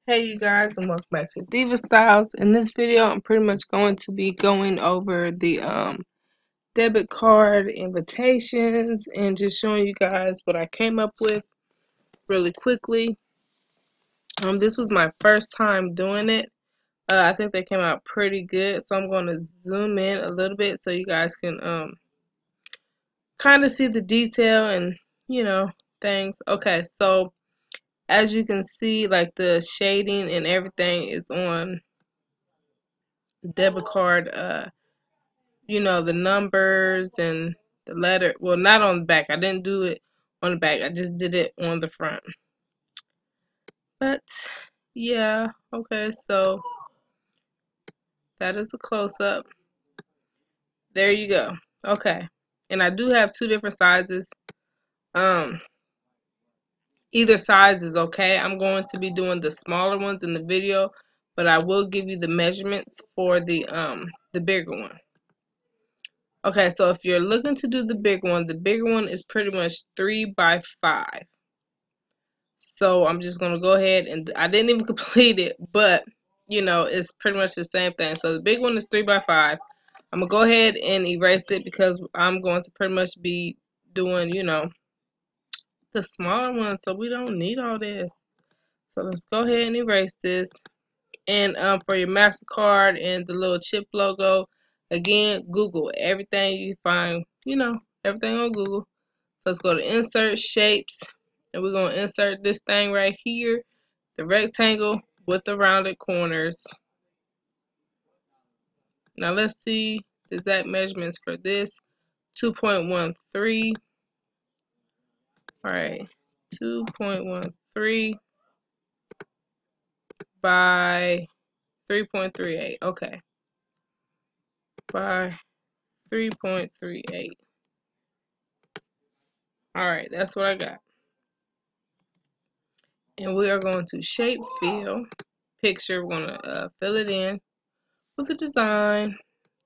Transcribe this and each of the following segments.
Hey you guys, and welcome back to Diva Styles. In this video I'm pretty much going to be going over the debit card invitations and just showing you guys what I came up with really quickly. This was my first time doing it. I think they came out pretty good, so I'm going to zoom in a little bit so you guys can kind of see the detail and things. Okay, so as you can see, like the shading and everything is on debit card, the numbers and the letter. Well, not on the back. I didn't do it on the back. I just did it on the front. But yeah, okay, so that is a close-up. There you go. Okay, and I do have two different sizes. Either size is okay. I'm going to be doing the smaller ones in the video, but I will give you the measurements for the bigger one. Okay, so if you're looking to do the bigger one is pretty much 3 by 5. So I'm just gonna go ahead, and I didn't even complete it, but it's pretty much the same thing. So the big one is 3 by 5. I'm gonna go ahead and erase it because I'm going to pretty much be doing the smaller one, so we don't need all this. So let's go ahead and erase this. And for your Mastercard and the little chip logo, again, Google everything you find, everything on Google. So let's go to insert shapes, and we're going to insert this thing right here, the rectangle with the rounded corners. Now let's see the exact measurements for this. 2.13. Alright, 2.13 by 3.38. Okay, by 3.38. Alright, that's what I got. And we are going to shape fill picture. We're going to fill it in with a design.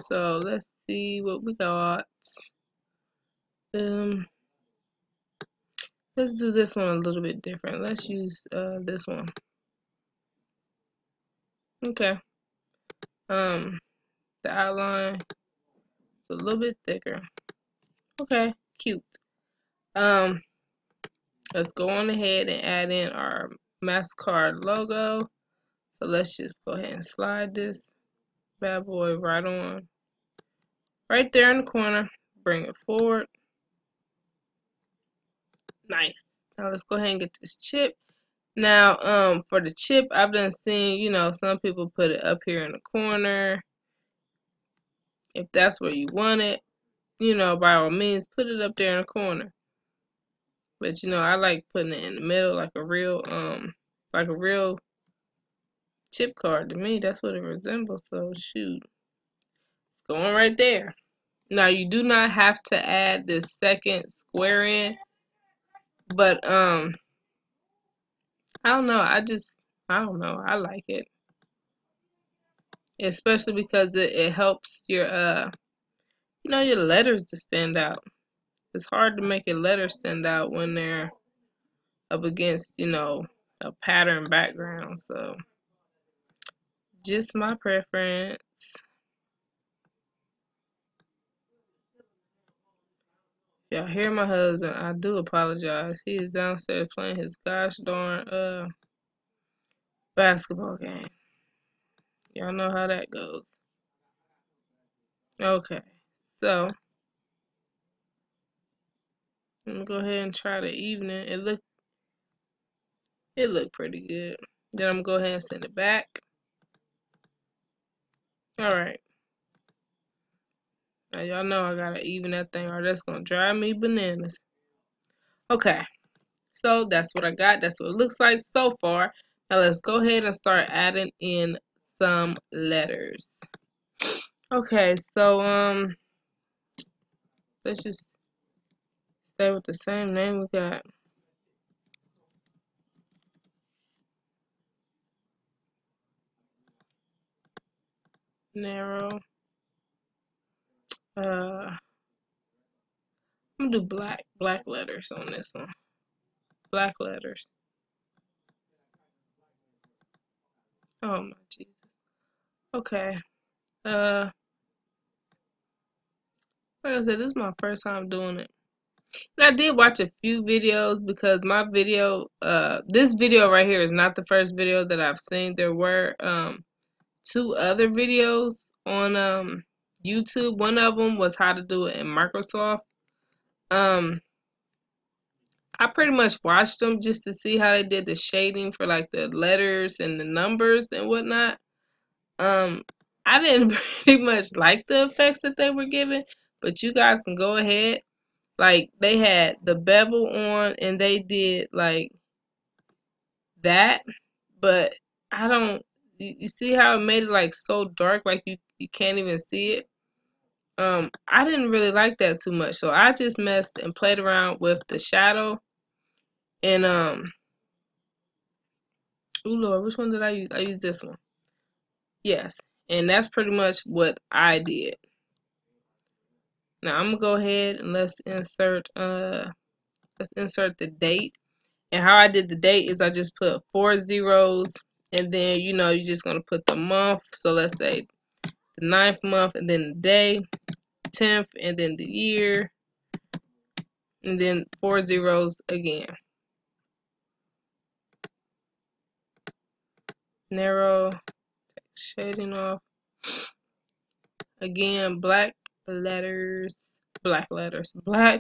So let's see what we got. Let's do this one a little bit different. Let's use this one. Okay. The outline is a little bit thicker. Okay, cute. Let's go on ahead and add in our Mastercard logo. So let's just go ahead and slide this bad boy right on. Right there in the corner. Bring it forward. Nice. Now let's go ahead and get this chip. Now, for the chip, I've done seen, some people put it up here in the corner. If that's where you want it, by all means, put it up there in the corner. But, I like putting it in the middle like a real chip card. To me, that's what it resembles. So, shoot. It's going right there. Now, you do not have to add this second square in. But, I don't know. I don't know. I like it. Especially because it helps your your letters to stand out. It's hard to make a letter stand out when they're up against, a pattern background. So just my preference. If y'all hear my husband, I do apologize. He is downstairs playing his gosh darn basketball game. Y'all know how that goes. Okay, so I'm gonna go ahead and try the evening. It looked pretty good. Then I'm gonna go ahead and send it back. Alright. Now y'all know I gotta even that thing or that's gonna drive me bananas. Okay. So that's what I got. That's what it looks like so far. Now let's go ahead and start adding in some letters. Okay, so let's just stay with the same name we got. Narrow. I'm gonna do black letters on this one. Black letters. Oh my Jesus. Okay. Like I said, this is my first time doing it. And I did watch a few videos because my video, this video right here is not the first video that I've seen. There were two other videos on YouTube. One of them was how to do it in Microsoft. I pretty much watched them just to see how they did the shading for like the letters and the numbers and whatnot. I didn't pretty much like the effects that they were giving, but you guys can go ahead. Like they had the bevel on and they did like that, but I don't. You see how it made it like so dark, like you can't even see it. I didn't really like that too much, so I just messed and played around with the shadow and ooh Lord, which one did I use? I used this one. Yes, and that's pretty much what I did. Now I'm gonna go ahead and let's insert the date. And how I did the date is I just put 4 zeros and then you're just gonna put the month. So let's say the 9th month and then the day, 10th and then the year, and then 4 zeros again. Narrow, shading off. Again, black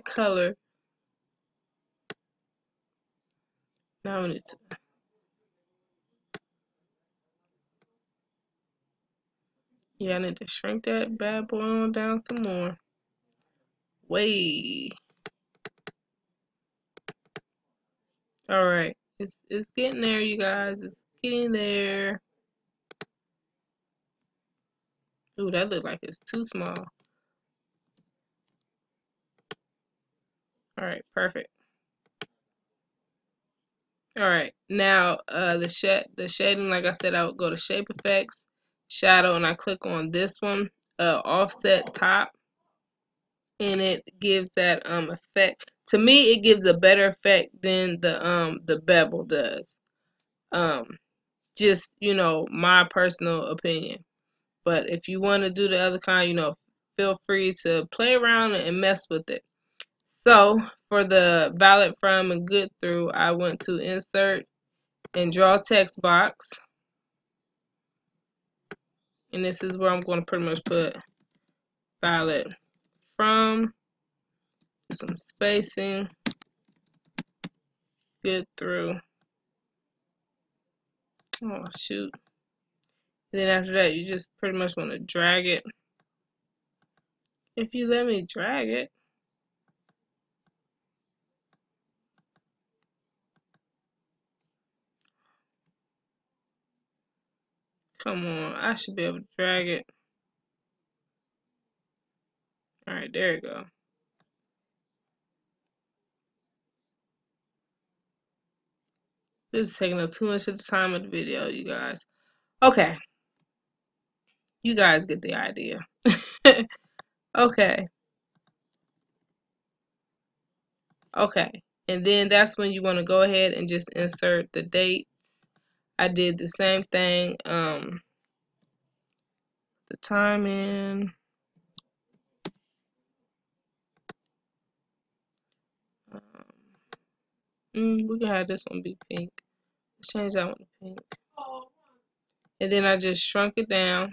color. Now we need to, I need to shrink that bad boy on down some more. Way. Alright. It's getting there, you guys. It's getting there. Ooh, that look like it's too small. Alright, perfect. Alright, now the shading, like I said, I would go to shape effects, shadow, and I click on this one, offset top, and it gives that effect. To me, it gives a better effect than the bevel does. Just my personal opinion. But if you want to do the other kind, feel free to play around and mess with it. So for the valid from and good through, I went to insert and draw text box. And this is where I'm going to pretty much put valid from, some spacing, good through. Oh shoot. And then after that, you just pretty much want to drag it. If you let me drag it. Come on, I should be able to drag it. Alright, there you go. This is taking up too much of the time of the video, you guys. Okay. You guys get the idea. Okay. Okay. And then that's when you want to go ahead and just insert the date. I did the same thing. The time in. We can have this one be pink. Let's change that one to pink. And then I just shrunk it down.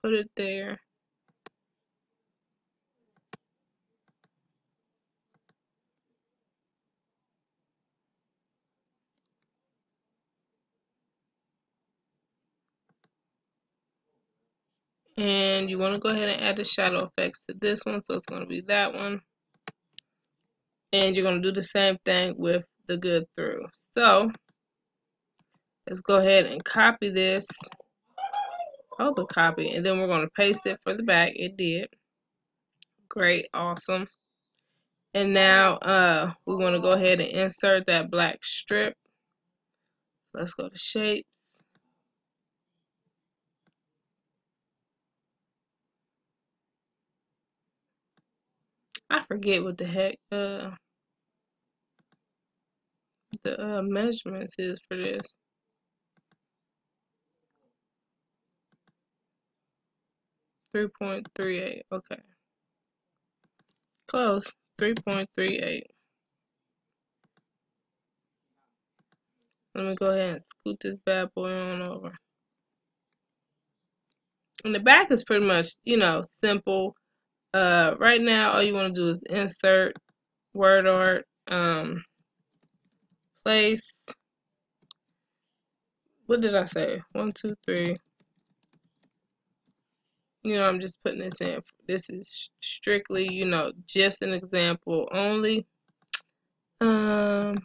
Put it there. And you want to go ahead and add the shadow effects to this one. So it's going to be that one. And you're going to do the same thing with the good through. So let's go ahead and copy this. Open copy. And then we're going to paste it for the back. It did. Great. Awesome. And now we want to go ahead and insert that black strip. Let's go to shapes. I forget what the heck the measurements is for this. .38. Okay. Close. 3.38. Let me go ahead and scoot this bad boy on over. And the back is pretty much, you know, simple. Right now, all you want to do is insert word art, place. What did I say? 1, 2, 3. You know, I'm just putting this in. This is strictly, you know, just an example only. So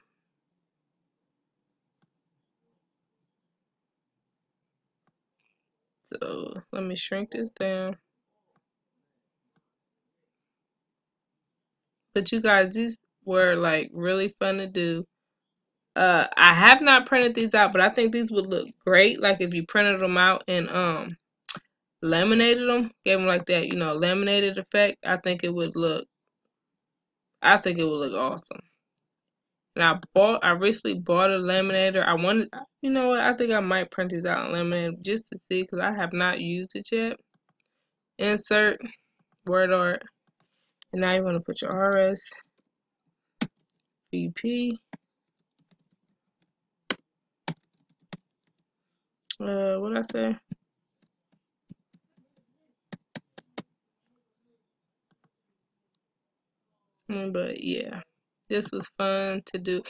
let me shrink this down. But you guys, these were like really fun to do. I have not printed these out, but I think these would look great. Like if you printed them out and laminated them, gave them like that, you know, laminated effect. I think it would look awesome. And I recently bought a laminator. I wanted, you know what? I think I might print these out and laminate just to see because I have not used it yet. Insert word art, and now you want to put your RSVP. What I say? But yeah, this was fun to do.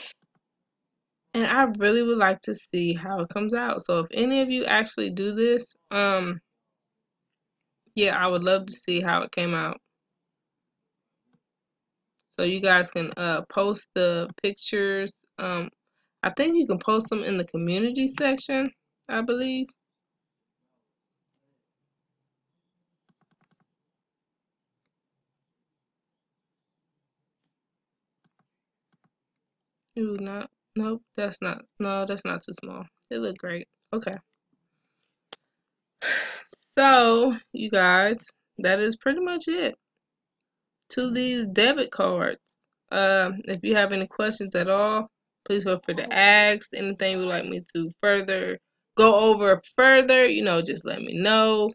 And I really would like to see how it comes out. So if any of you actually do this, yeah, I would love to see how it came out. So you guys can post the pictures. I think you can post them in the community section, I believe. Ooh, nope, that's not too small. It looked great. Okay. So, you guys, that is pretty much it to these debit cards. If you have any questions at all, please feel free to ask. Anything you would like me to go over further, you know, just let me know.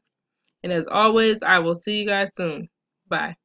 And as always, I will see you guys soon. Bye.